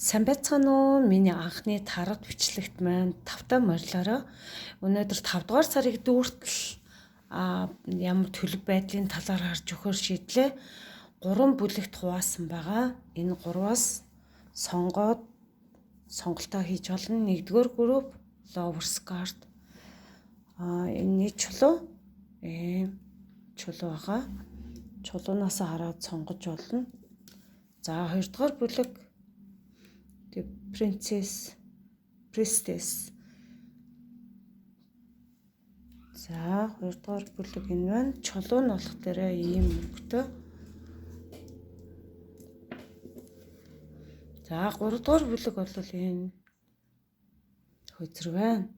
Сайн байцгаана уу? Миний анхны таргад бичлэгт маань тавтай морилороо өнөөдөр 5 дугаар сарыг дүүртэл ямар төлөв байдлын талаар харж өгөхөр шийдлээ. 3 бүлэгт хуваасан байгаа. Энэ 3-аас сонгоод сонголтоо хийж олно. 1-р групп Lovers Card. Энэ чулуу чулуу байгаа. Чулуунаас хараад сонгож олно. За 2-р бүлэг Priestess. За 2-р бүлэг энэ байна. Чулуу нь болох дээрээ ийм өнгөтэй. За 3-р бүлэг бол энэ хөзөр байна.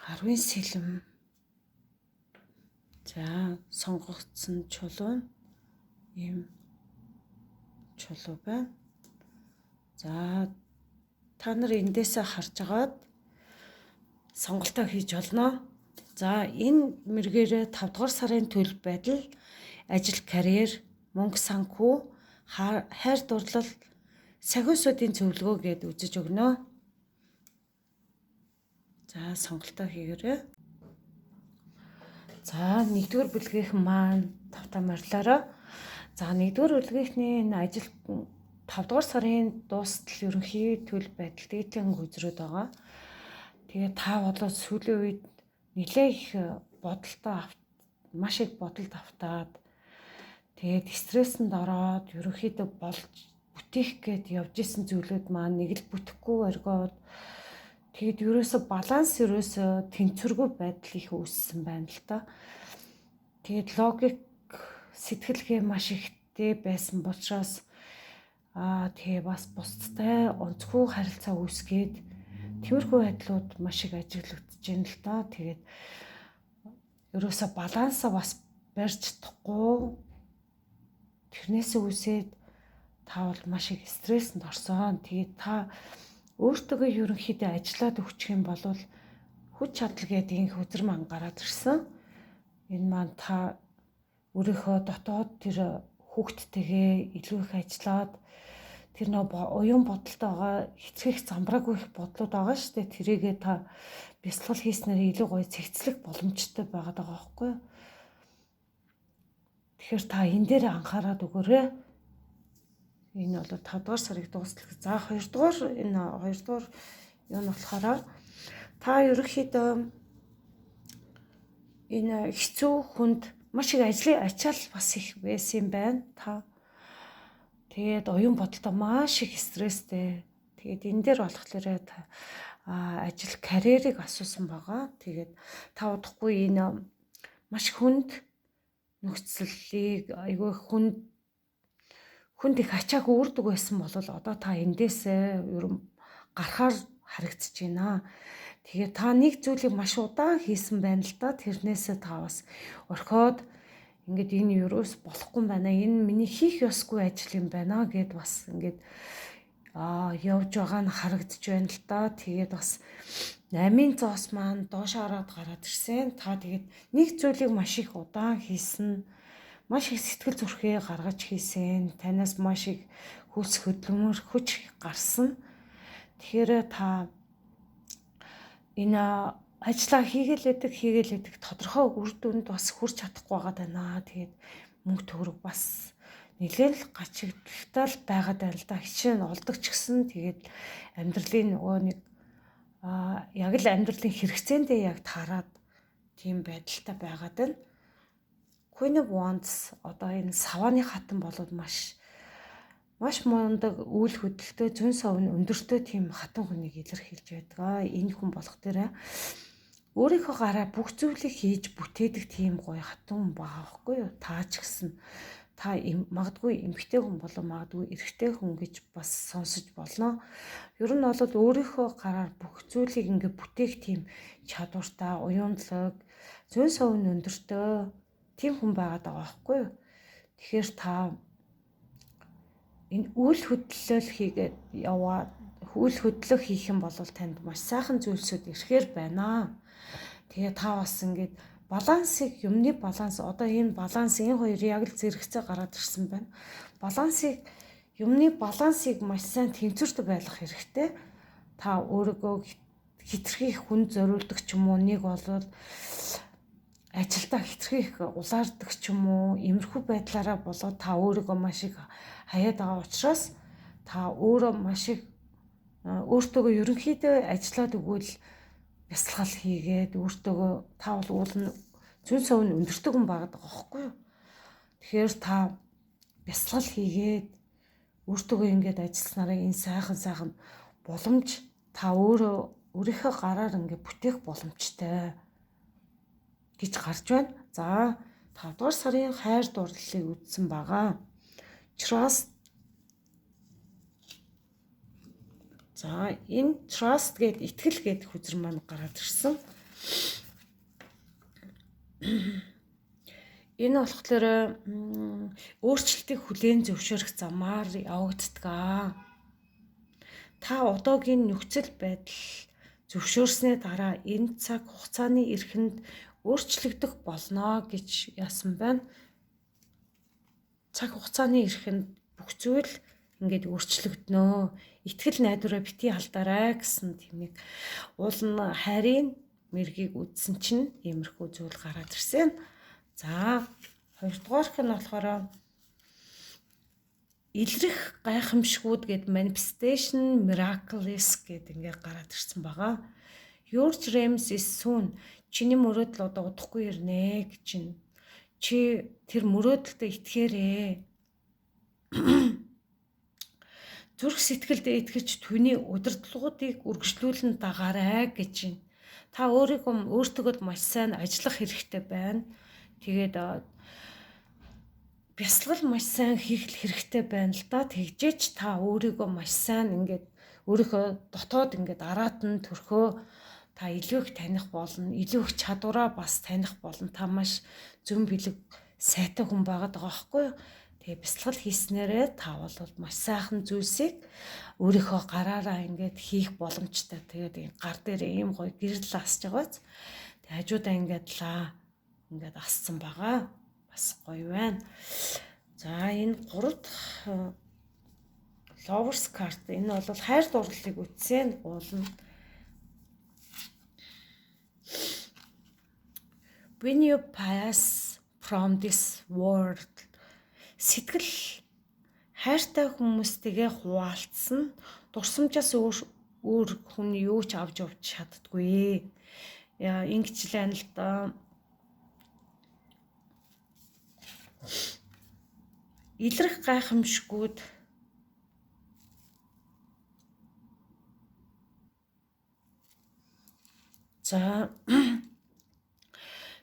10 сэлэм. За сонгогдсон чулуу нь ийм чулуу байна. За та нар эндээсээ харж агаад сонголтоо хийж олно. За энэ мэргээрээ 5 дугаар сарын төлөв байдал, ажил, карьер, мөнгө, санхүү, хайр дурлал, сахиусуудын зөвлөгөө гэд үзэж өгнө. За сонголтоо хийгээрэй. За 1-р бүлгийнхэн маань тавтай морилороо. За 1-р бүлгийнхний энэ ажил 5 дугаар сарын дуустал ерөнхий төлөв байдал дээдлийн үзрээд байгаа. Тэгээд та болоод сүүлийн үед нэлээ их маш их бодолд автаад тэгээд стрессэнд ороод ерөнхийдөө болж бүтээх гээд явж исэн зүйлүүд маань нэг л бүтэхгүй оргиод тэгээд ерөөсө тэнцвэргүй байдал их үүссэн байна л та. Тэгээд логик сэтгэлгээ маш ихтэй байсан учраас тэгээ бас бусдтай онцгүй харилцаа үүсгээд тиймэрхүү байдлууд маш их ажиглагдаж байна л та. Тэгээд ерөөсө балансаа бас барьж чадахгүй. Тэрнээсээ үсээд та бол маш их стрессэнд орсон. Тэгээд та өөртөө ерөнхийдөө ажиллаад өгчих юм бол хүч чадал гэдэг энэ хөзөр маань гараад ирсэн. Энэ маань та өөрийнхөө дотоод тэр хүүхдтэйгээ илүү их ажиллаад тэр уян бодолтойгоо хэцгэх замбраагүй их бодлууд байгаа шүү дээ. Тэрийгээ та бясалгал хийснээр илүү гоё цэгцлэх боломжтой байгаа байхгүй юу? Тэгэхээр та энэ дээр анхаарал өгөөрэй. Энэ бол 5 дугаар сарыг дуустал. За 2-дугаар юу нь болохоор та ерөнхийдөө энэ хэцүү хүнд маш их ажлын ачаал бас их байсан юм байна. Та тэгээд оюун бодолтой маш их стресстэй. Тэгээд энэ дээр болохоор та ажил, карьерийг асуусан байгаа. Тэгээд та удахгүй энэ маш хүнд нөхцөлийг айгүй хүнд их ачааг үүрдэг байсан бол одоо та эндээсээ ерөн гарахаар харагдаж байна. Тэгээд та нэг зүйлийг маш удаан хийсэн байна л да. Тэрнээсээ та бас орхиод ингээд энэ юус болохгүй юм байна. Энэ миний хийх ёсгүй ажил юм байна гэд бас ингээд явж байгаа нь харагдаж байна л да. Тэгээд бас 8-ын зоос маань доош хараад гараад ирсэн. Та тэгээд нэг зүйлийг маш их удаан хийсэн. Маш их сэтгэл зүрхээ гаргаж хийсэн. Танаас маш их хүс хөдөлмөр хүч гарсан. Тэгэхээр та энэ ажлаа хийгээл тодорхой үр дүнд бас хүрч чадахгүй байгаа даа. Тэгээд мөнгө төгрөг бас нэлээд л гачигдaltaал байгаад байна л да. Хичээн олдог ч гэсэн тэгээд амьдралын нэг яг л амьдралын хэрэгцээндээ яг таарад тийм байдалтай байгаад байна. Queen of Wands одоо энэ савааны хатан болоод маш мундаг үйл хөдлөлтөө зүүн совны өндөртөө тийм хатан хүнийг илэрхийлж байдаг. Энэ хүн болох дээрээ өөрийнхөө гараа бүх зүйлийг хийж бүтээдэг тийм гоё хатан хүн байгаа байхгүй юу? Та ч гэсэн та магадгүй эмэгтэй хүн болоо магадгүй эрэгтэй хүн гэж бас сонсож болно. Ер нь бол өөрийнхөө гараар бүх зүйлийг ингээ бүтээх тийм чадвартай, уянлаг, зүүн совны өндөртөө тийм хүн байгаад байгаа байхгүй юу? Тэгэхээр та энэ үйл хөдлөл хийх юм бол танд маш сайхан зүйлсүүд ирэхээр байна. Тэгээ та бас ингээд юмны баланс одоо энэ хоёр яг л зэрэгцээ гараад ирсэн байна. Балансыг юмны балансыг маш сайн тэнцвэрт байлгах хэрэгтэй. Та өөрийгөө хитрхи хүнд зориулдаг ч юм уу, нэг болвол ажилдаа хитрхи улаардаг ч юм уу, иймэрхүү байдлаараа болоод та өөрийгөө маш их хаяад байгаа учраас та өөрөө маш их өөртөөгөө ерөнхийдөө ажиллаад өгвөл бясалгал хийгээд өөртөөгөө та бол уул нь зүүн совн өндөртөг хүн байгаад байгаа байхгүй юу? Тэгэхээр та бясалгал хийгээд өөртөөгөө ингээд ажилласнараа энэ сайхан боломж та өөрийнхөө гараар ингээд бүтээх боломжтой гэж гарч байна. За 5 дугаар сарын хайр дурлалыг үзсэн байгаа. Trust. За энэ trust гэдэг итгэл гэдэг хүзэр маань гараад ирсэн. Энэ болохоор өөрчлөлтийг хүлээн зөвшөөрөх замаар явагддаг. Та одоогийн нөхцөл байдал зөвшөөрснээ дараа энэ цаг хугацааны эрхэнд өөрчлөгдөх болно гэж яасан байна. Цаг хугацааны эрхэнд бүх зүйл ингээд өөрчлөгднө. Итгэл найдвараа битгий алдаарай гэсэн тэмийг уул нь хайрын мэргийг үзсэн чинь иймэрхүү зүйл гараад ирсэн. За 2 дугаарх нь болохоор илрэх гайхамшгууд гэд manifestation miracles гэд ингээд гараад ирсэн байгаа. Your dreams is soon. Чиний мөрөөдөл одоо удахгүй ирнэ гэж чинь. Чи тэр мөрөөдөлтөд итгээрэй. Зүрх сэтгэлдээ итгэж түүний удирдлагуудыг үргэлжлүүлэн дагаарай гэж чинь. Та өөртөө маш сайн ажиллах хэрэгтэй байна. Тэгээд бясалгал маш сайн хийх хэрэгтэй байна л да. Тэгжээч та өөрийгөө маш сайн ингээд өөрийнхөө дотоод ингээд араат нь төрхөө та илүү их таних болно. Илүү их чадвараа бас таних болно. Та маш зүүн бэлэг сайтай хүн байгаад байгаа байхгүй юу? Тэгээ бясалгал хийснээрээ та бол маш сайхан зүйлсийг өөрийнхөө гараараа ингээд хийх боломжтой. Тэгээд энэ гар дээр ийм гоё гэрэл асж байгааз. Тэг хажуудаа ингээд асцсан байгаа. Бас гоё байна. За энэ 3 дахь Lovers card. Энэ бол хайр дурлалыг үтсэн уулна. When you pass from this world, сэтгэл хайртай хүмүүстэйгээ хуваалцсан дурсамжаас өөр хүн юу ч авч явж чаддгүй. Ингэчлэн л да. Илрэх гайхамшгууд за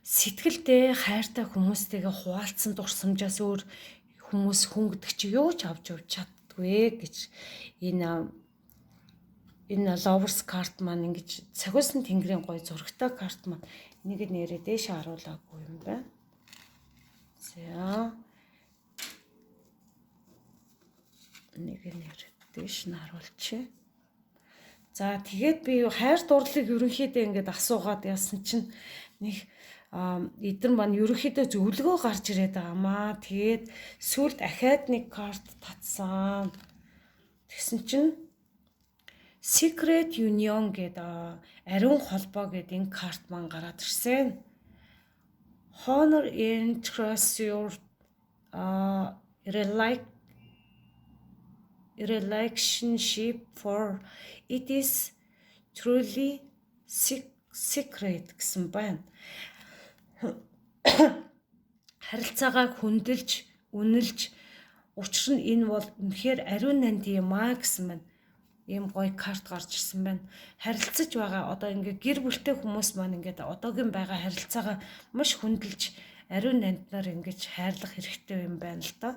сэтгэлдээ хайртай хүмүүстэйгээ хуваалцсан дурсамжаас өөр хүмүүс хөнгөдөг чи юу ч авч явж чаддгүй гэж энэ Lovers card маань ингэж цахиусан тэнгэрийн гой зурагтай карт маань энийг нэрээ дээш харуулаагүй юм байна. За нэг нэр дээш нь харуулчих. За тэгээд би хайр дурлалыг ерөнхийдөө ингээд асуугаад яасан чинь нэг эдгээр маань ерөнхийдөө зөвлөгөө гарч ирээд байгаамаа. Тэгээд сүүлд ахаад нэг карт татсан. Тэгсэн чинь Secret Union гэдэг ариун холбоо гэдэг энэ карт маань гараад ирсэн. Honor and trust your relationship for it is truly secret гэсэн байна. Харилцаагаа хүндэлж, үнэлж, учир нь энэ бол үнэхээр ариун нанд юм аа гэсэн байна. Ийм гоё карт гарч ирсэн байна. Харилцаж байгаа одоо ингээ гэр бүлтэй хүмүүс маань ингээд одоогийн байгаа харилцаагаа маш хүндэлж, ариун нанднаар ингэж хайрлах хэрэгтэй юм байна л да.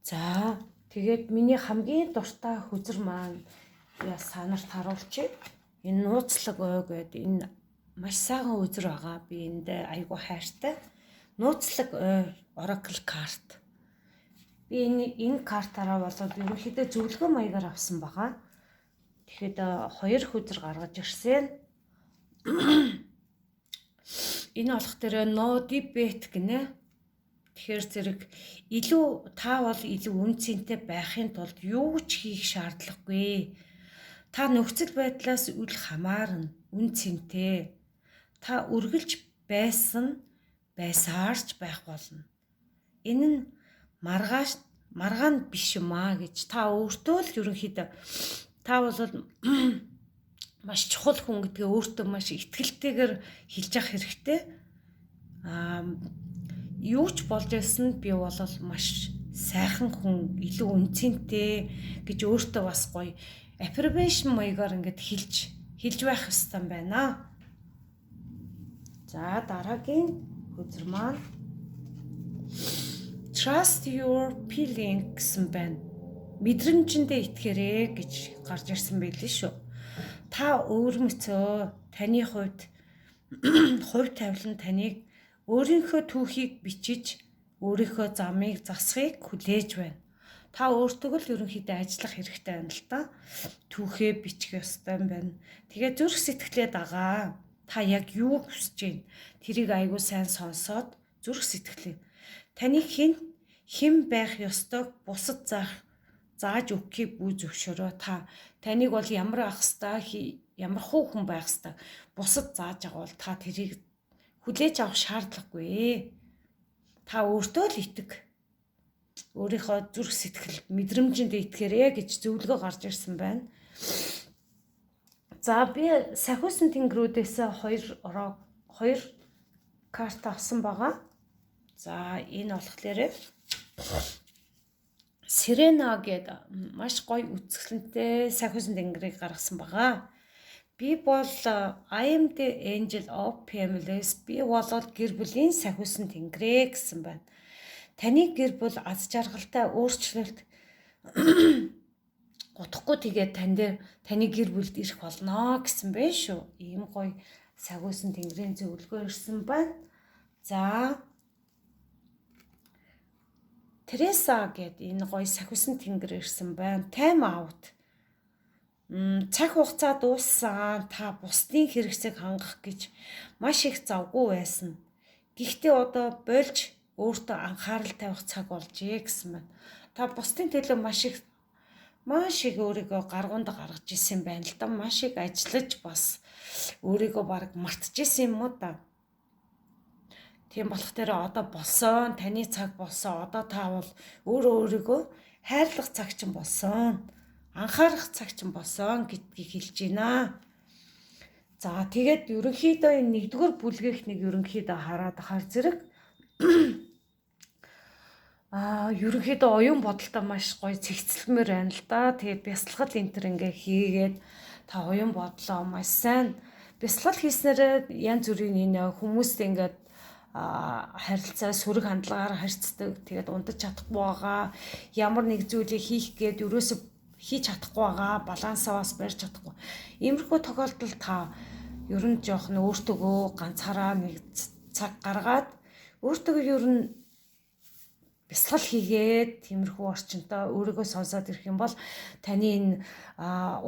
За тэгээд миний хамгийн дуртай хүзэр маань санаарт харуулчих. Энэ нууцлаг ой гэдэг энэ маш сайхан үзэр байгаа. Би эндээ айгүй хайртай. Нууцлаг Oracle карт. Би энэ картаараа болоод ерөнхийдөө зөвлөгөө маягаар авсан байгаа. Тэгэхэд 2 хүзэр гаргаж ирсэн. Энэ болох дээр no debate гинэ. Тэгэхээр зэрэг та бол илүү үн цэнтэй байхын тулд юу ч хийх шаардлагагүй. Та нөхцөл байдлаас үл хамаарна, үн цэнтэй. Та үргэлж байсаарч байх болно. Энэ нь маргаан биш юм аа гэж та өөртөө л ерөнхийдөө та бол маш чухал хүн гэдгээ өөртөө маш итгэлтэйгээр хэлж явах хэрэгтэй. Юу ч болж байсан би бол маш сайхан хүн, илүү үнцэнтэй гэж өөртөө бас гоё affirmation маягаар ингээд хэлж байх хэрэгтэй байна. За дараагийн хөтөр маань trust your feeling гэсэн байна. Мэдрэмжиндээ итгээрэй гэж гарч ирсэн байлээ шүү. Та өөрмөцөө таны хувь тавилан таныг өөрийнхөө түүхийг бичиж өөрийнхөө замыг засахыг хүлээж байна. Та өөртөө л ерөнхийдөө ажиллах хэрэгтэй байна л да. Түүхээ бичих ёстой юм байна. Тэгээ зүрх сэтгэлээ дагаа. Та яг юу хүсэж байна? Тэрийг айгүй сайн сонсоод зүрх сэтгэлээ. Таны хэн байх ёстойг бусад зааж өгөхийг бүү зөвшөөрөө. Таныг бол ямар ах хэвээр, ямар хүн байх хэвээр бусад зааж байгаа бол та тэрийг хүлээж авах шаардлагагүй. Та өөртөө л итэг. Өөрийнхөө зүрх сэтгэл мэдрэмжинд итгээрэй гэж зөвлөгөө гарч ирсэн байна. За би сахиусан тэнгэрүүдээс хоёр карт авсан байгаа. За энэ болохоор Сирена гэдэг маш гоё үсгэлэнтэй сахиусан тэнгэрийг гаргасан байгаа. Би бол I am the angel of families. Би болоод гэр бүлийн сахиусан тэнгэрээ гэсэн байна. Таны гэр бүл аз жаргалтай өөрчлөлт утахгүй тэгээд таны гэр бүлд ирэх болно гэсэн байна шүү. Ийм гоё сахиусан тэнгэрийн зөвлөгөө ирсэн байна. За Тереса гэд энэ гоё сахиусан тэнгэр ирсэн байна. Time out. Цаг хугацаа дууссан. Та бусдын хэрэгцээг хангах гэж маш их завгүй байсан. Гэхдээ одоо болж өөртөө анхаарал тавих цаг болжээ гэсэн байна. Та бусдын төлөө маш их өөрийгөө гаргуунд гаргаж исэн байна л да. Маш их ажиллаж бас өөрийгөө баг мартчихсан юм уу да. Тийм болох дээр одоо болсон, таны цаг болсон. Одоо та бол өөрийгөө хайрлах цаг чинь болсон. Анхаарах цаг чинь болсон гэдгийг хэлж байна. За тэгээд ерөнхийдөө энэ 1-р бүлгийнх нэг ерөнхийдөө хараад ахаар зэрэг ерөнхийдөө оюун бодолтой маш гоё цэгцлэмээр байна л да. Тэгээд бясалгал энтер ингээ хийгээд та оюун бодлоо маш сайн бясалгал хийснээр янз бүрийн энэ хүмүүстэй ингээд харилцаа сөрөг хандлагаар харьцдаг. Тэгээд унтаж чадахгүй байгаа. Ямар нэг зүйлийг хийх гээд ерөөсө хийж чадахгүй байгаа. Балансаа бас барьж чадахгүй. Иймэрхүү тохиолдолд та ер нь жоохон өөртөөгөө ганцаараа нэг цаг гаргаад өөртөөгөө ер нь бясалгал хийгээд тиймэрхүү орчинтой өөрийгөө сонсоод ирэх юм бол таны энэ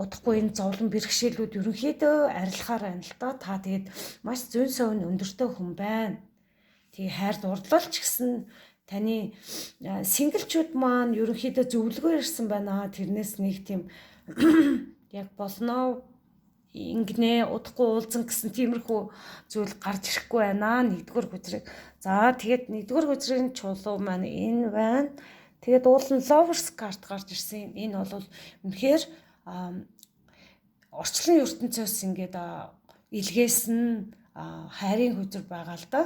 удахгүй энэ зовлон бэрхшээлүүд ерөнхийдөө арилахаар байна л да. Та тэгээд маш зүйн совин өндөртэй хүн байна. Тэгээ хайр дурлалч гэсэн таны синглчүүд маань ерөнхийдөө зөвлөгөө ирсэн байна. Тэрнээс нэг тийм яг болно ингэнэ удахгүй уулзсан гэсэн тиймэрхүү зүйл гарч ирэхгүй байна. 1-р хүчрэг. За тэгээд 1-р хүчрийн чулуу маань энэ байна. Тэгээд уул нь Lovers card гарч ирсэн. Энэ бол үнэхээр орчлон ертөнцөөс ингээд илгээсэн хайрын хүчр байгаа л да.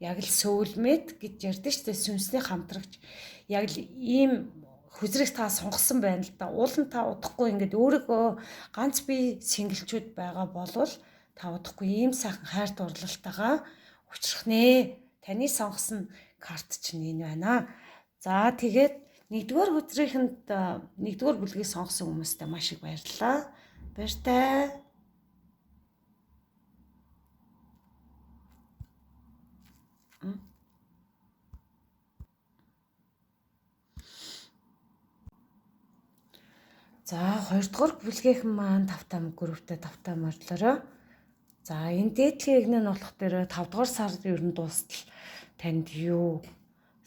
Яг л сөүлмэт гэж ярьдэн штэ, сүнсний хамтрагч. Яг л ийм хүзрийг та сонгосон байна л да. Уул нь та удахгүй ингээд өөрийгөө ганц бие синглчүүд байгаа болвол та удахгүй ийм сайхан хайр дурлалтайгаа учрах нэ. Таны сонгосон карт чинь энэ байна. За тэгээд 1-р хүзрийнхэнд 1-р бүлгийг сонгосон хүмүүстээ маш их баярлалаа. Баяртай. За 2-р бүлгийнхэн маань 5 групптэй 5 морилороо. За энэ дээдлийн игнэ нь болох дээр 5-р сард ер нь дуустал танд юу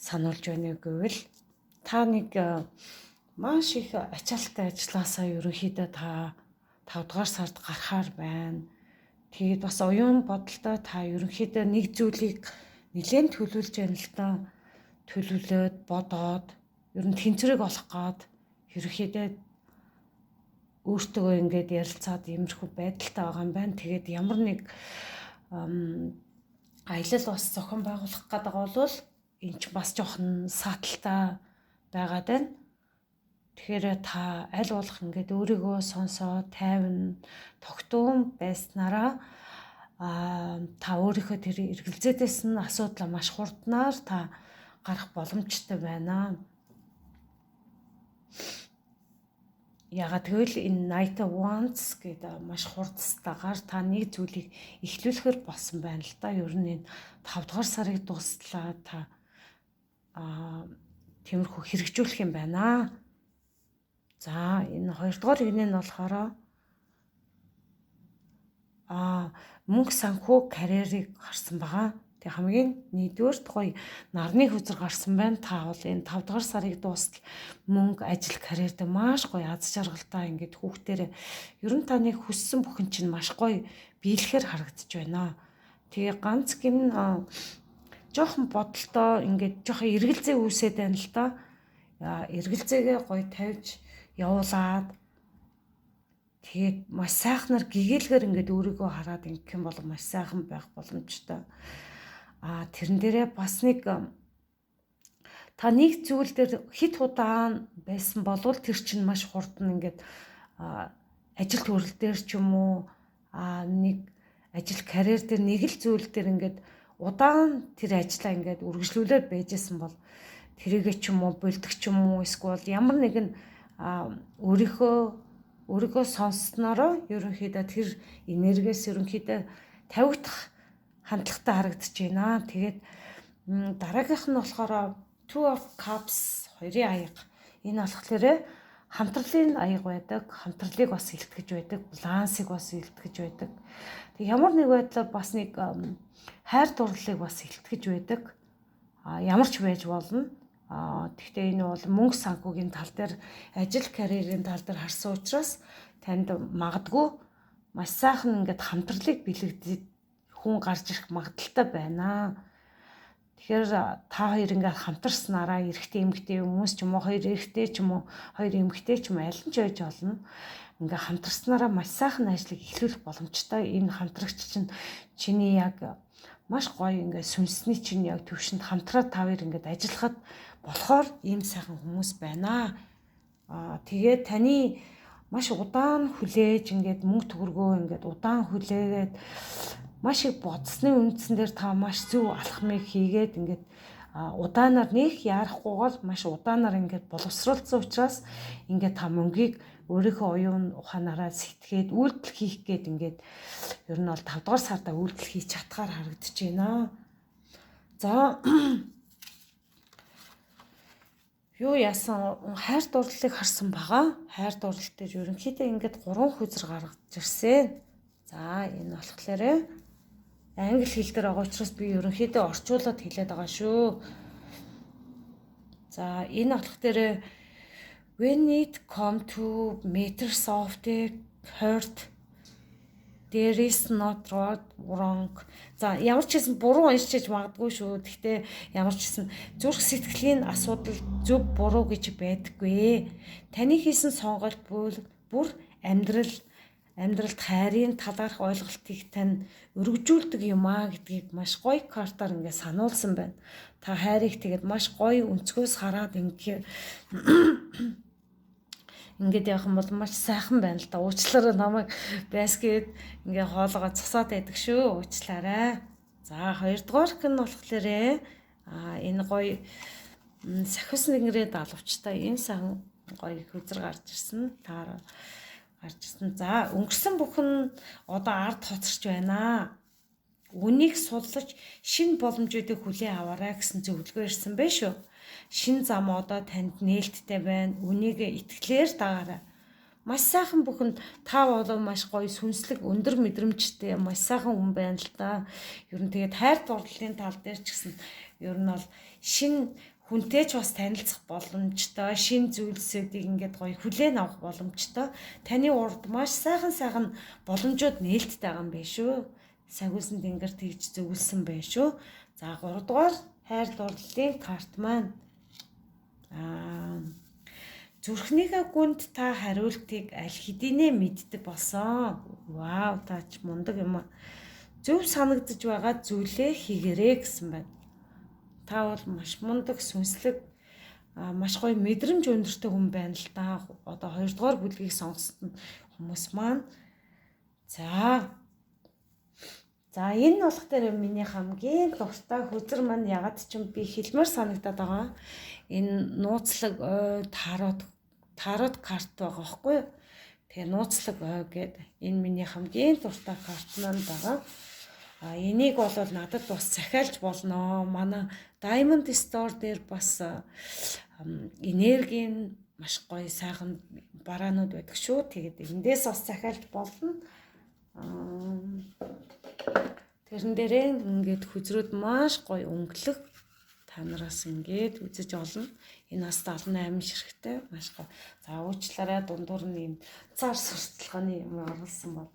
сануулж байна гэвэл та нэг маш их ачаалттай ажилласаа ерөнхийдөө та 5 дугаар сард гарахаар байна. Тэгээд бас оюун бодолтой та ерөнхийдөө нэг зүйлийг нэлээд төлөвлөж байна л та. Төлөвлөөд бодоод ер нь тэнцвэрийг олох гад ерөнхийдөө өөртөө ингээд ярилцаад иймэрхүү байдалтай байгаа юм байна. Тэгээд ямар нэг аялал бас зохион байгуулах гэдэг бол энэ ч бас жоохон сааталтай байгаад байна. Тэгэхээр та аль болох ингээд өөрийгөө сонсоод тайван тогтун байснараа та өөрийнхөө тэр эргэлзээдээс нь асуудлаа маш хурднаар та гарах боломжтой байна. Ягаад гэвэл энэ Night of Wands гэдэг маш хурдстайгаар та нэг зүйлийг эхлүүлэхээр болсон байна л да. Ер нь энэ 5 дугаар сарыг дуустлаа та тиймэрхүү хэрэгжүүлэх юм байна. За энэ 2 дугаар игнэ нь болохоор мөнгө санхүү карьерийг харсан байгаа. Тэг хамгийн нэгдүгээр гоё нарны хүзэр гарсан байна. Та бол энэ 5 дугаар сарыг дуустал мөнгө, ажил, карьерд маш гоё аз жаргалтай ингээд хүүхдэрээ ер нь та нэг хүссэн бүхэн чинь маш гоё биелэхээр харагдаж байна. Тэгээ ганц гин жоохон бодолтой ингээд жоохон эргэлзээ үүсээд байна л да. Эргэлзээгээ гоё тавьж явуулаад тэгээд маш сайхнаар гэгээлгээр ингээд өөрийгөө хараад ингэх юм бол маш сайхан байх боломжтой. Тэрэн дээрээ бас нэг та нэг зүйл дээр хит удаан байсан болвол тэр чинь маш хурдан ингээд ажил төрөл дээр ч юм уу нэг ажил карьер дээр нэг л зүйл дээр ингээд удаан тэр ажлаа ингээд үргэлжлүүлээд байжсэн бол тэрийгэ ч юм уу болдог ч юм уу эсвэл ямар нэгэн өөрийгөө сонсснороо ерөнхийдөө тэр энергиэс ерөнхийдөө тавигдах хандлагатай харагдаж байна. Тэгээд дараагийнх нь болохоор Two of Cups 2-ын аяга. Энэ болохоор хамтралын аяга байдаг. Хамтралыг бас илтгэж байдаг. Балансыг бас илтгэж байдаг. Тэг ямар нэг байдлаар бас нэг хайр дурлалыг бас илтгэж байдаг. Ямар ч байж болно. Гэхдээ энэ бол мөнгө санхүүгийн тал дээр, ажил карьерийн тал дээр харсан учраас танд магадгүй маш сайхан ингээд хамтралыг бэлэгдээд хүн гарч ирэх магадaltaй байна. Тэгэхээр та хоёр ингээд хамтарснараа эрэгтэй эмэгтэй хүмүүс ч юм уу, хоёр эрэгтэй ч юм уу, хоёр эмэгтэй ч юм аль нь ч байж болно. Ингээд хамтарснараа маш сайхан ажлыг эхлүүлэх боломжтой. Энэ хамтрагч чинь чиний яг маш гоё ингээд сүнсний чинь яг төвшөнд хамтраад та хоёр ингээд ажиллахад болохоор ийм сайхан хүмүүс байна. Тэгээд таны маш удаан хүлээж ингээд мөнгө төгрөгөө ингээд удаан хүлээгээд маш их бодсны үндсэн дээр та маш зөв алхмыг хийгээд ингээд удаанаар нэг яарахгүйгээр маш удаанаар ингээд боловсруулсан учраас ингээд та мөнгийг өөрийнхөө оюун ухаанаараа сэтгээд үйлдэл хийх гээд ингээд ер нь бол 5 дугаар сарда үйлдэл хийж чадхаар харагдаж байна. За юу яасан хайр дурлалыг харсан байгаа. Хайр дурлал дээр ерөнхийдөө ингээд 3 хүзэр гаргаж ирсэн. За энэ болохоор англи хэл дээр байгаа учраас би ерөнхийдөө орчуулад хэлээд байгаа шүү. За энэ болохоор when it come to matters of the heart there is not wrong. За ямар ч гэсэн буруу уншиж магадгүй шүү. Гэхдээ ямар ч гэсэн зүрх сэтгэлийн асуудал зөв буруу гэж байдаггүй. Таны хийсэн сонголт бүр амьдралд хайрын талаарх ойлголтыг тань өргөжүүлдэг юм гэдгийг маш гоё картаар ингээд сануулсан байна. Та хайрыг тэгээд маш гоё өнцгөөс хараад ингээд явах юм бол маш сайхан байна л да. Уучлаарай намайг байсгээд ингээ хоолоогоо цасаад байдаг шүү. Уучлаарай. За 2 дугаарх нь болохоор энэ гоё сахиус нэгрээ далавчтай энэ сайхан гоё хүзэр гарч ирсэн. Таараа гарч ирсэн. За өнгөрсөн бүхэн одоо ард хоцорч байна. Үнийг судлаж шинэ боломжуудыг хүлээн аваарай гэсэн зөвлөгөө ирсэн байх шүү. Шинэ зам одоо танд нээлттэй байна. Үнийг итгэлээр дагаарай. Маш сайхан бүхэнд та болов маш гоё сүнслэг өндөр мэдрэмжтэй маш сайхан хүн байна л да. Ер нь тэгээд хайр дурлалын тал дээр ч гэсэн ер нь бол шинэ хүнтэй ч бас танилцах боломжтой, шин зүйлсүүдийг ингээд гоё хүлээн авах боломжтой. Таны урд маш сайхан боломжууд нээлттэй байгаа юм байна шүү. Сахиусан тэнгэр тэгж зөвлөсөн байна шүү. За 3 дугаар хайр дурлалын карт маань зүрхнийхээ гүнд та хариултыг аль хэдийнэ мэддэг болсон. Вау, та ч мундаг юм аа. Зөв санагдаж байгаа зүйлээ хийгэрээ гэсэн байна. Та бол маш мундаг, сүнслэг, маш гоё мэдрэмж өндөртэй хүн байна л да. Одоо 2 дугаар бүлгийг сонгосон хүмүүс маань. За энэ болох дээр миний хамгийн дуртай хөзөр маань ягаад ч юм би хэлмээр санагдаад байгаа. Энэ нууцлаг тарот карт байгаа байхгүй юу? Тэгээ нууцлаг гэдэг энэ миний хамгийн дуртай карт маань байгаа. Энийг бол надад бас захиалж болно. Манай Diamond Store дээр бас энергийн маш гоё сайхан бараанууд байдаг шүү. Тэгээд эндээс бас захиалж болно. Тэрэн дээрээ ингээд хүзрүүд маш гоё өнгөлөг та нараас ингээд үзэж олно. Энэ бас 78 ширхтээ маш гоё. За уучлаарай дундуур нь юм цаар сурталчилгааны юм оруулсан бол.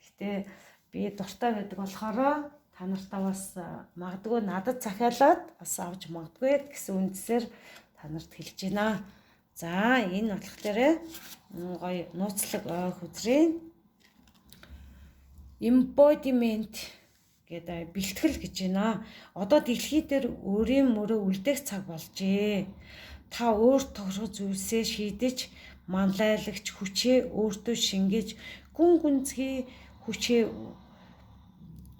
Гэтэ би дуртай байдаг болохоор та нартаа бас магадгүй надад захиалаад бас авч магадгүй гэсэн үндсээр та нарт хэлж байна. За энэ болох дээрээ гоё нууцлаг хүзрийн embodiment гэдэг бэлтгэл гэж байна. Одоо дэлхий дээр өөрийн мөрөө үлдээх цаг болжээ. Та өөр тогшоо зүйлсээ шийдэж, манлайлагч хүчээ өөртөө шингээж, гүн гүнзгий хүчээ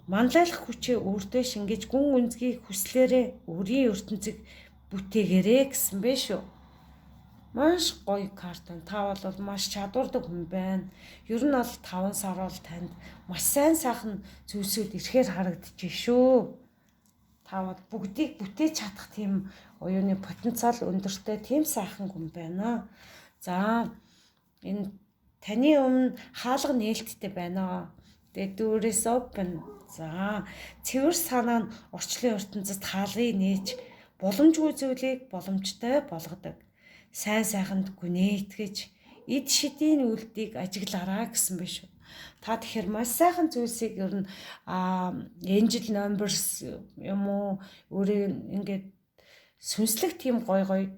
манлайлах хүчээ өөртөө шингээж, гүн гүнзгий хүслээрээ өөрийн ертөнцийг бүтээгээрэй гэсэн бэ шүү. Маш гоё карт байна. Та бол маш чадвартай хүн байна. Ер нь бол 5 сар бол танд маш сайхан зүйлсүүд ирэхээр харагдчих шүү. Та бол бүгдийг бүтээж чадах тийм оюуны потенциал өндөртэй тийм сайхан хүн байна. За энэ таны өмнө хаалга нээлттэй байна. The door is open. За цэвэр санаа нь орчлын ертөнцид хаалгыг нээж боломжгүй зүйлийг боломжтой болгодог. Сайн сайханд гүнээ итгэж эд шидийн үлдийг ажиглаараа гэсэн биш үү. Та тэгэхээр маш сайхан зүйлсийг ер нь angel numbers юм уу өөрөө ингээд сүнслэг тийм гоё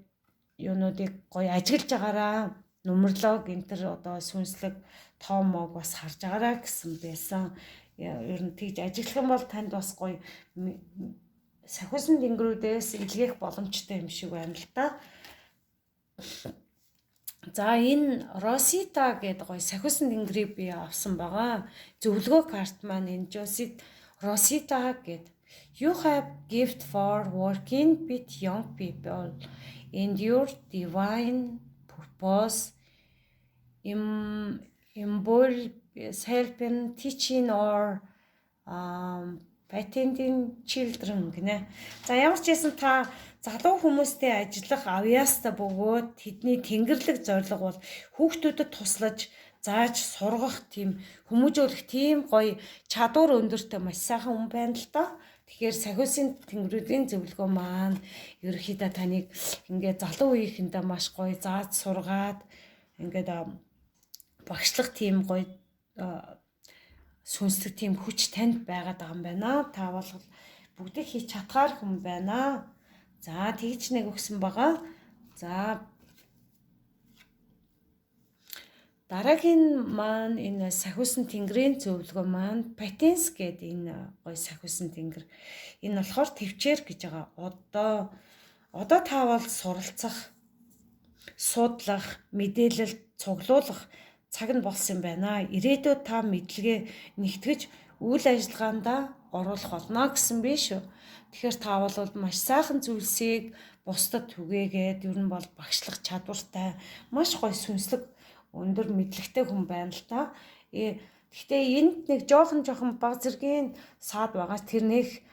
юунуудыг гоё ажиглаж байгаараа нумерлог энтер одоо сүнслэг тоомог бас харж байгаараа гэсэн байсан. Ер нь тэгж ажиглах юм бол танд бас гоё сахиусан тэнгэрүүдээс илгээх боломжтой юм шиг байна л да. За энэ Rosita гэдэг гоё сахиусан тэнгэрийг би авсан байгаа. Зөвлөгөө карт маань энэ Rosita гэдэг You have gift for working with young people in your divine purpose. Helping, teaching or parenting children гэнэ. За ямар ч байсан та залуу хүмүүстэй ажиллах авьяастай бөгөөд тэдний тэнгэрлэг зорилго бол хүүхдүүдэд туслаж зааж сургах тийм хүмүүжүүлэх тийм гоё чадвар өндөртэй маш сайхан хүн байна л да. Тэгэхээр сахиусын тэнгэрүүдийн зөвлөгөө маань ерөөхдөө таныг ингээд залуу үеийнхэндээ маш гоё зааж сургаад ингээд багшлах тийм гоё сүнслэг тийм хүч танд байгаад байгаа юм байна. Та бол бүгдийг хийж чадхаар хүн байна. За тэгж нэг өгсөн байгаа. За дараагийн маань энэ сахиусан тэнгэрийн зөвлөгөө маань Patens гэдэг энэ гоё сахиусан тэнгэр. Энэ болохоор төвчээр гэж байгаа. Одоо та бол суралцах, судлах, мэдээлэл цуглуулах цаг нь болсон юм байна. Ирээдүйд та мэдлэгээ нэгтгэж үйл ажиллагаанд оруулах болно гэсэн биш үү? Тэгэхээр та бол маш сайхан зүйлсийг бусдад түгээгээд ер нь бол багшлах чадвартай, маш гоё сүнслэг өндөр мэдлэгтэй хүн байна л та. Гэхдээ энд нэг жоохон баг зэргийн саад байгаа. Тэрнийх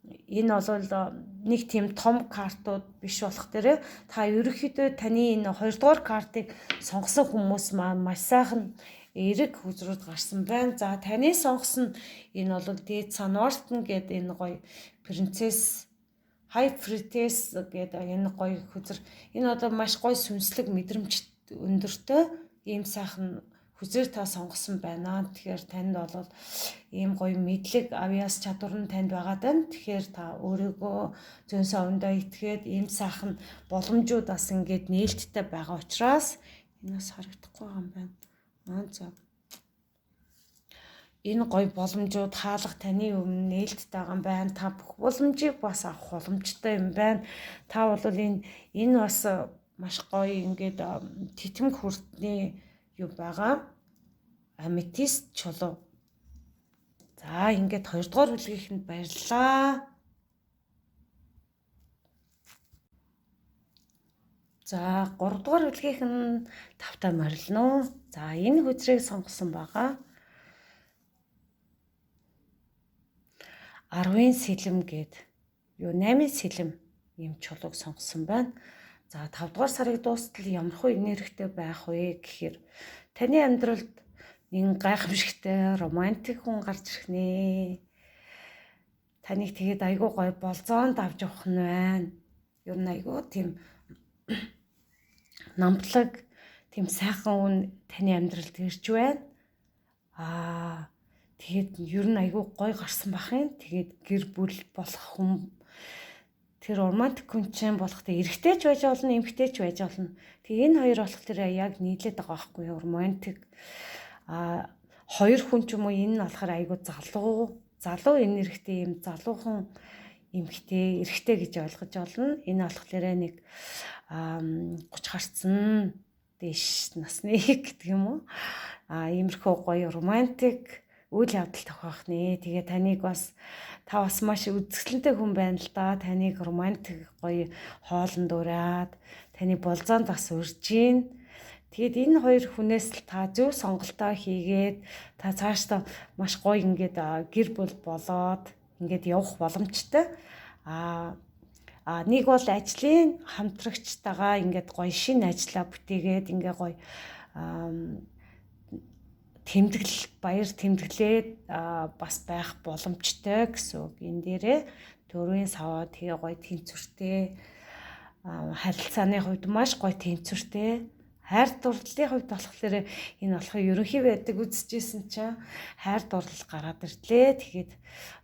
энэ бол нэг тийм том картууд биш болох дээрээ та ерөнхийдөө таны энэ 2 дугаар картыг сонгосон хүмүүс маань маш сайхан эрэг хүзрүүд гарсан байна. За таны сонгосон энэ бол Дээд Сан Нортон гэдэг энэ гоё принцесс high fructose гэдэг энэ гоё хүзэр. Энэ одоо маш гоё сүнслэг мэдрэмж өндөртэй ийм сайхан хүзээр та сонгосон байна. Тэгэхээр танд бол ийм гоё мэдлэг авьяас чадвар нь танд байгаа даа. Тэгэхээр та өөрийгөө зөн совиндоо итгээд ийм сайхан боломжууд бас ингээд нээлттэй байгаа учраас энэс харагдахгүй байгаа юм байна. За. Энэ гоё боломжууд хаалга таны өмнө нээлттэй байгаа юм байна. Та бүх боломжийг бас авах боломжтой юм байна. Та бол энэ бас маш гоё ингээд титэмг хүртний юу байгаа. Аметист чулуу. За ингээд 2 дугаар бүлгийнхэнд баярлалаа. За 3 дугаар бүлгийнхэн тавтай морилно. За энэ хүзрийг сонгосон байгаа. 10-ын сэлэм гээд юу 8-ын сэлэм ийм чулууг сонгосон байна. За 5 дугаар сарыг дуустал ямар хөө энергитэй байх вэ гэхээр таны амьдралд нэг гайхамшигтай романтик хүн гарч ирэх нэ. Таныг тэгээд айгүй гоё болзоонд авч явах нь байна. Юу н айгүй тийм намтлаг тийм сайхан хүн таны амьдралд ирж байна. Тэгээд ер нь айгүй гоё гарсан бах юм. Тэгээд гэр бүл болох хүн тэр романтик хүн чинь болохтой эрэгтэй ч байж болно, эмэгтэй ч байж болно. Тэгээ энэ хоёр болохоор яг нийлээд байгаа байхгүй юу? Романтик хоёр хүн ч юм уу энэ нь болохоор айгүй залуу энергитэй юм залуухан эмэгтэй эрэгтэй гэж ойлгож болно. Энэ болохоор нэг 30 гарцсан дэш насны гэдэг юм уу? Иймэрхүү гоё романтик үйл явдал тохиох нэ. Тэгээ таныг бас та бас маш үзэсгэлэнтэй хүн байна л да. Таныг романтик гоё хоолнд ураад таны болзоонд бас урьж гин. Тэгээд энэ хоёр хүнээс л та зөв сонголтоо хийгээд та цаашдаа маш гоё ингээд гэр бүл болоод ингээд явах боломжтой. Нэг бол ажлын хамтрагчтайгаа ингээд гоё шинэ ажиллаа бүтээгээд ингээд гоё баяр тэмдэглээд бас байх боломжтой гэсэн үг. Энэ дээрээ төрийн саваа тэгээ гоё тэнцвэртэй харилцааны хувьд маш гоё тэнцвэртэй. Хайр дурлалын хувьд болохоор энэ болохоо ерөнхий байдаг үзэжсэн чинь хайр дурлал гараад ирлээ. Тэгээд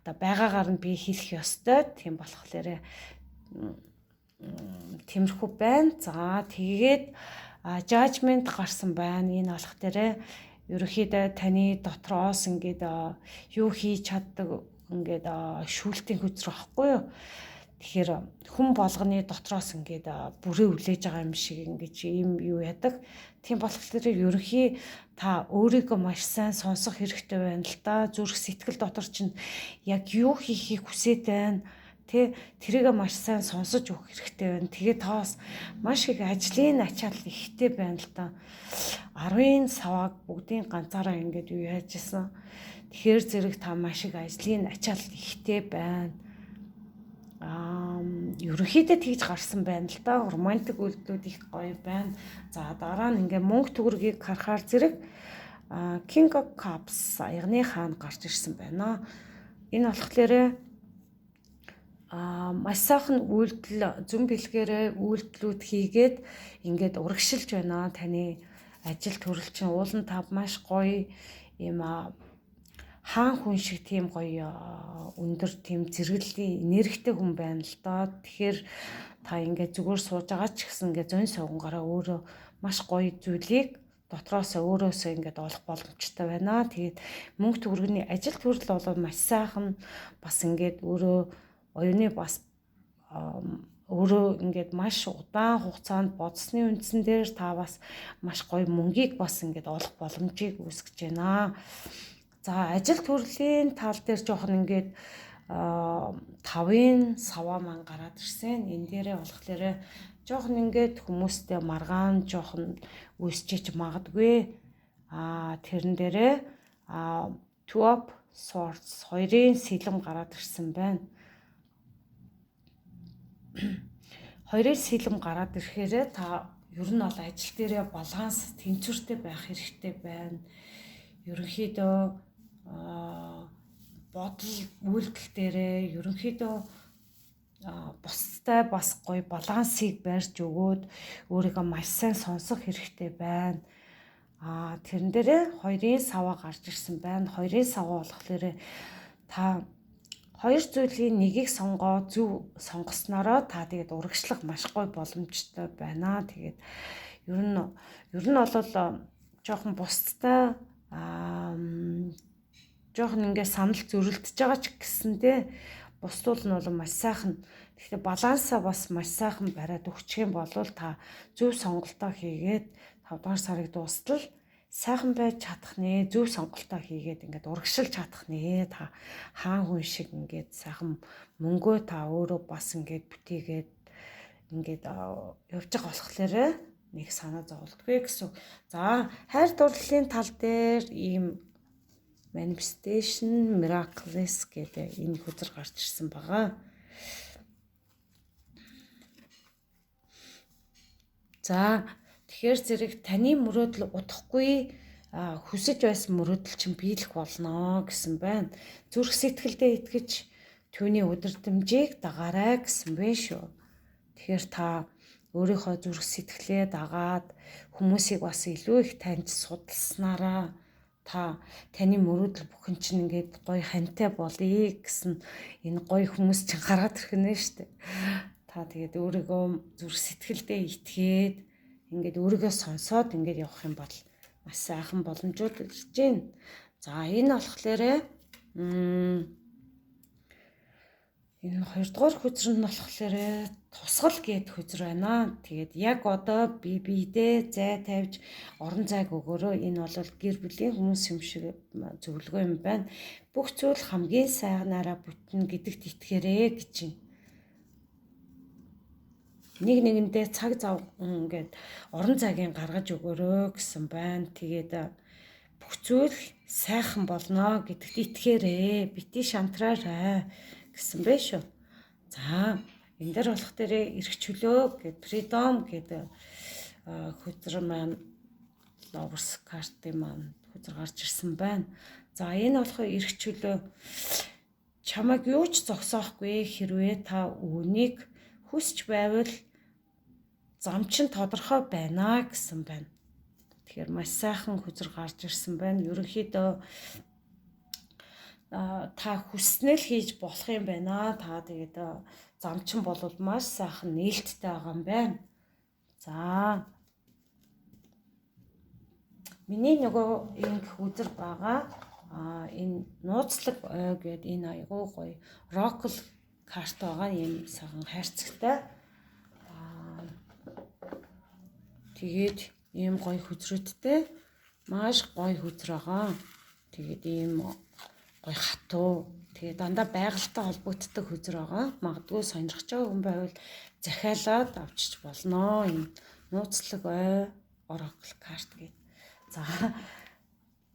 одоо байгаагаар нь би хэлэх ёстой. Тийм болохоор тиймэрхүү байна. За тэгээд judgment гарсан байна. Энэ болох дээрээ ерөнхийдөө таны дотроос ингээд юу хийж чаддаг ингээд шүүлтийн хүзэр واخгүй юу. Тэгэхээр хүн болгоны дотроос ингээд бүрээ үлээж байгаа юм шиг ингээд ийм юу яадаг. Тийм болохоор ерөнхий та өөрийгөө маш сайн сонсох хэрэгтэй байна л да. Зүрх сэтгэл дотор чинь яг юу хийхийг хүсэж байна. Тэрийгээ маш сайн сонсож өгөх хэрэгтэй байна. Тэгээ тоос маш их ажлын ачаал ихтэй байна л да. 10-ын савааг бүгдийн ганцаараа ингээд юу яаж исэн. Тэгэхээр зэрэг та маш их ажлын ачаал ихтэй байна. Ерөнхийдөө тэгж гарсан байна л да. Романтик үйлдэлүүд их гоё байна. За дараа нь ингээд мөнгө төгрөгийг харахаар зэрэг King of Cups аягны хаан гарч ирсэн байна. Энэ болохоор маш сайхан үйлдэл зүн бэлгээрээ үйлдэлүүд хийгээд ингээд урагшилж байна. Таны ажил төрөл чинь уулан тав маш гоё юм хаан хүн шиг тийм гоё өндөр тийм зэрэглэлийн энергитэй хүн байна л доо. Тэгэхээр та ингээд зүгээр сууж байгаа ч гэсэн ингээд зөн сувгаараа өөрөө маш гоё зүйлийг дотроосоо өөрөөсөө ингээд олох боломжтой байна. Тэгээд мөнгө төгрөгийн ажил төрөл бол маш сайхан бас ингээд өөрөө оюуны бас өөрөө ингээд маш удаан хугацаанд бодсны үндсэн дээр та бас маш гоё мөнгийг бас ингээд олох боломжийг үүсгэж байна. За ажил төрлийн тал дээр жоохон ингээд 5-ын саваа маань гараад ирсэн. Энэ дээрээ болохоор жоохон ингээд хүмүүстэй маргаан жоохон үүсчиж магадгүй. Тэрэн дээрээ Two of Swords 2-ын сэлэм гараад ирсэн байна. 2-ын сэлэм гараад ирэхээр та ер нь бол ажил дээрээ баланс тэнцвэртэй байх хэрэгтэй байна. Ерөнхийдөө бодол үйлдэл дээрээ ерөнхийдөө бусдтай бас гоё балансыг барьж өгөөд өөрийгөө маш сайн сонсох хэрэгтэй байна. Тэрэн дээрээ хоёрын саваа гарч ирсэн байна. Хоёрын саваа болохоор та хоёр зүйлийн нэгийг зөв сонгоснороо та тэгээд урагшлах маш гоё боломжтой байна. Тэгээд ер нь бол жоохон бусдтай жоохон ингээд санал зөрөлдөж байгаа ч гэсэндээ бусдуул нь бол маш сайхан. Тэгэхээр балансаа бас маш сайхан бариад өгчих юм бол та зөв сонголтоо хийгээд 5 дугаар сарыг дуустал сайхан байж чадах нэ, зөв сонголтоо хийгээд ингээд урагшилж чадах нэ. Та хаан хүн шиг ингээд сайхан мөнгөө та өөрөө бас ингээд бүтээгээд ингээд явж байгаа болохоор нэг санаа зовлтгүй гэсэн. За, хайр дурлалын тал дээр ийм manifestation miracles гэдэг энэ хөзөр гарч ирсэн байгаа. За, тэгэхээр зэрэг таны мөрөөдөл удахгүй хүсэж байсан мөрөөдөл чинь биелэх болно гэсэн байна. Зүрх сэтгэлдээ итгэж түүний удирдамжийг дагаарай гэсэн байна шүү. Тэгэхээр та өөрийнхөө зүрх сэтгэлээ дагаад хүмүүсийг бас илүү их таньж судалснараа та таны мөрөөдөл бүхэн чинь ингээд гоё хантай болъё гэсэн энэ гоё хүмүүс чинь гараад ирэх нэ штэ. Та тэгээд өөрийгөө зүрх сэтгэлдээ итгээд ингээд өөрийгөө сонсоод ингээд явах юм бол маш сайхан боломжууд ирж байна. За, энэ болохоор энэ 2 дугаар хөзөр нь болохоор тусгал гэд хөзөр байна. Тэгээд яг одоо биедээ зай тавьж орон зайг өгөөрөө. Энэ бол гэр бүлийн хүмүүс юм шиг зөвлөгөө юм байна. Бүх зүйл хамгийн сайнаараа бүтнэ гэдэгт итгээрэй гэж байна. Нэгэндээ цаг зав ингээд орон зайгийн гаргаж өгөөрөө гэсэн байна. Тэгээд бүх зүйл сайхан болно гэдэгт итгээрэй. Бити шантраарай гэсэн бэ шүү. За, энэ дээр болох дээр эрх чөлөө гэдэг freedom гэдэг хөзөр маань lovers card-ын маань хөзөр гарч ирсэн байна. За, энэ болохоор эрх чөлөө чамайг юу ч зогсоохгүй хэрвээ та үүнийг хүсч байвал зам чинь тодорхой байна гэсэн байна. Тэгэхээр маш сайхан хөзөр гарч ирсэн байна. Ерөнхийдөө та хүснэл хийж болох юм байна. Та тэгээд зам чинь бол маш сайхан нээлттэй байгаа юм байна. За, миний нөгөө ингэ хөзөр байгаа. Энэ нууцлаг ой гэдэг энэ айгуу гоё oracle карт байгаа. Ийм сайхан хайрцагтай. Тэгээд ийм гоё хөзрөдтэй маш гоё хөзөр байгаа. Тэгээд ийм гоё хатуу. Тэгээд дандаа байгальтай холбогддог хөзөр байгаа. Магадгүй сонирхож байгаа хүн байвал захиалаад авчиж болно. Ийм нууцлаг ой oracle карт гэдэг. За,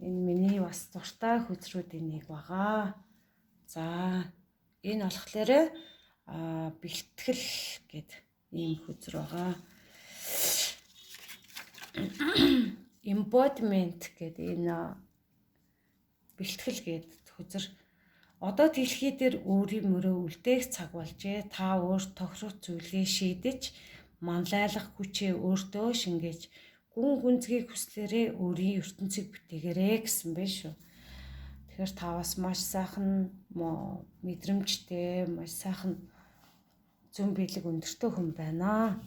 энэ миний бас дуртай хөзрүүдийн нэг байгаа. За, энэ болохоор бэлтгэл гэдэг ийм хөзөр байгаа. Embodiment гэдэг энэ бэлтгэл гэдэг хөзөр. Одоо дэлхий дээр өөрийн мөрөө үлдээх цаг болжээ. Та өөр тохирох зүйлээ шийдэж, манлайлах хүчээ өөртөө шингээж, гүн гүнзгий хүслээрээ өөрийн ертөнцийг бүтээгээрэй гэсэн байна шүү. Тэгэхээр та бас маш сайхан мэдрэмжтэй, маш сайхан зүүн биелэг өндөртэй хүн байна.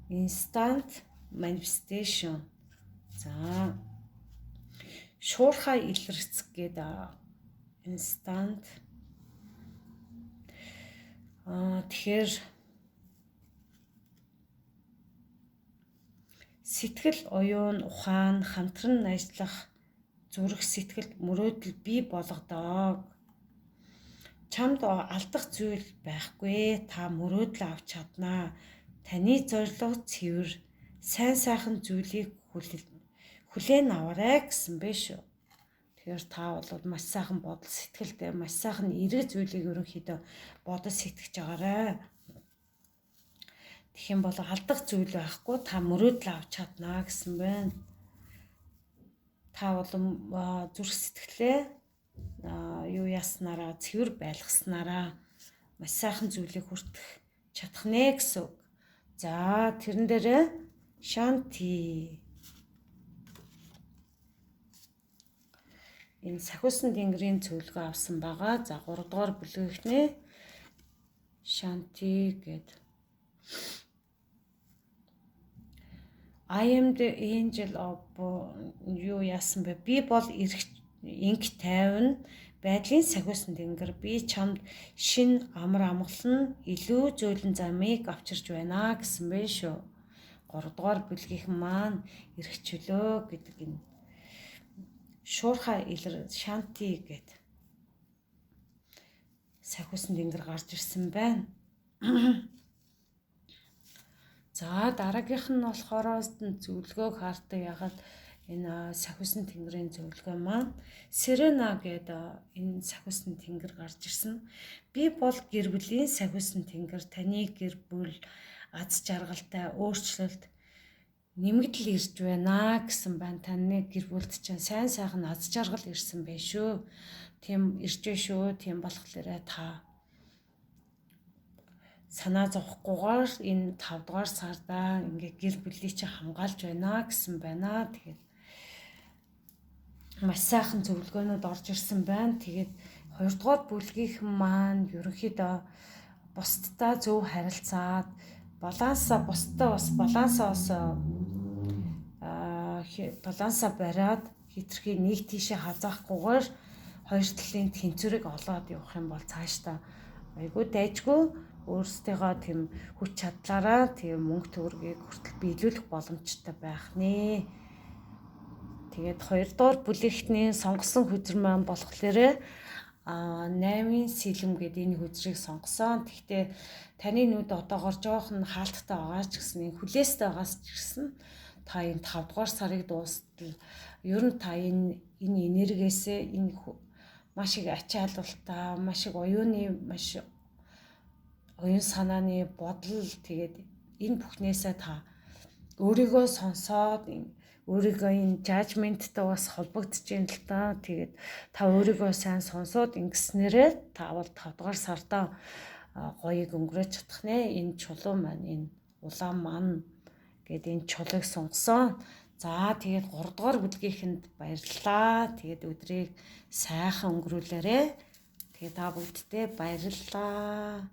Instant manifestation. За, шуурхай илэрцэх гэдэг instant. Тэгэхээр сэтгэл, оюун, ухаан, хамтран ажиллах зүрх сэтгэлд мөрөөдөл бий болгодог. Чамд алдах зүйл байхгүй. Та мөрөөдөл авч чаднаа. Таны зорилго цэвэр, сайн сайхан зүйлийг хүлээн аваарай гэсэн бэ шүү. Тэгэхээр та бол маш сайхан бодол сэтгэлтэй, маш сайхан эерэг зүйлийг ерөнхийдөө бодож сэтгэж байгаарай. Тэгэх юм бол алдах зүйл байхгүй. Та мөрөөдөл авч чаднаа гэсэн байна. Та бол зүрх сэтгэлээ юу яснараа, цэвэр байлгаснараа маш сайхан зүйлийг хүртэх чадах нэ гэсэн үг. За тэрэн дээрээ Шанти. Энэ сахиусан тэнгэрийн зөвлөгөө авсан байгаа. За 3 дугаар бүлгийнхнээ Шанти гэд. I am the angel of юу яасан бэ? Би бол инх тайван байдлын сахиусан тэнгэр. Би чамд шин амар амгалан илүү зөөлөн замыг авчирч байна гэсэн бэ шүү. 3 дугаар бүлгийнхэн маань эрх чөлөө гэдэг энэ шуурхай илэр Шанти гэд сахиусан тэнгэр гарч ирсэн байна. За дараагийнх нь болохоор зөвлөгөөг хаардаг ягаад энэ сахиусан тэнгэрийн зөвлөгөө маань Сирена гэдэг энэ сахиусан тэнгэр гарч ирсэн. Би бол гэр бүлийн сахиусан тэнгэр, таны гэр бүл аз жаргалтай өөрчлөлт нэмэгдэл ирж байна гэсэн байна. Таны гэр бүлд чинь сайн сайхан аз жаргал ирсэн байх шүү. Тийм ирж байна шүү. Тийм болохоор та санаа зовхгүйгээр энэ 5 дугаар сарда ингээ гэр бүлийг чинь хамгаалж байна гэсэн байна. Тэгээд маш сайхан зөвлөгөөнүүд орж ирсэн байна. Тэгээд 2 дугаар бүлгийнхэн маань ерөнхийдөө бусдтай зөв харилцаад балансаа бариад хитрхи нэг тийшээ хазаахгүйгээр хоёр талын тэнцвэрийг олоод явах юм бол цаашдаа айгүй дайжгүй өөрсдийнхөө тийм хүч чадлаараа тийм мөнгө төгрөгийг хүртэл биелүүлэх боломжтой байх нэ. Тэгээд 2 дугаар бүлэгтний сонгосон хөзөр маань болохоор 8-ын сэлэм гэдэг энэ хөзрийг сонгосон. Гэхдээ таны нүд одоогоор жоохон хаалттай байгаа ч гэсэн энэ хүлээстэй байгаас ч гэсэн та энэ 5 дугаар сарыг дуустал ер нь та энэ энергиэсээ энэ маш их ачааллалтай, маш их оюун санааны бодол тэгээд энэ бүхнээсээ та өөрийгөө сонсоод өөрийгөө энэ жажменттай бас холбогдож байна л та. Тэгээд та өөрийгөө сайн сонсоод ингэснээрээ та бол 5 дугаар сартаа гоёг өнгөрөөж чадах нэ. Энэ чулуу маань энэ улаан маань гэдэг энэ чулууг сонгосон. За тэгээд 3 дугаар бүлгийнхэнд баярлалаа. Тэгээд өдрийг сайхан өнгөрүүлээрэ. Тэгээд та бүгдтэй баярлалаа.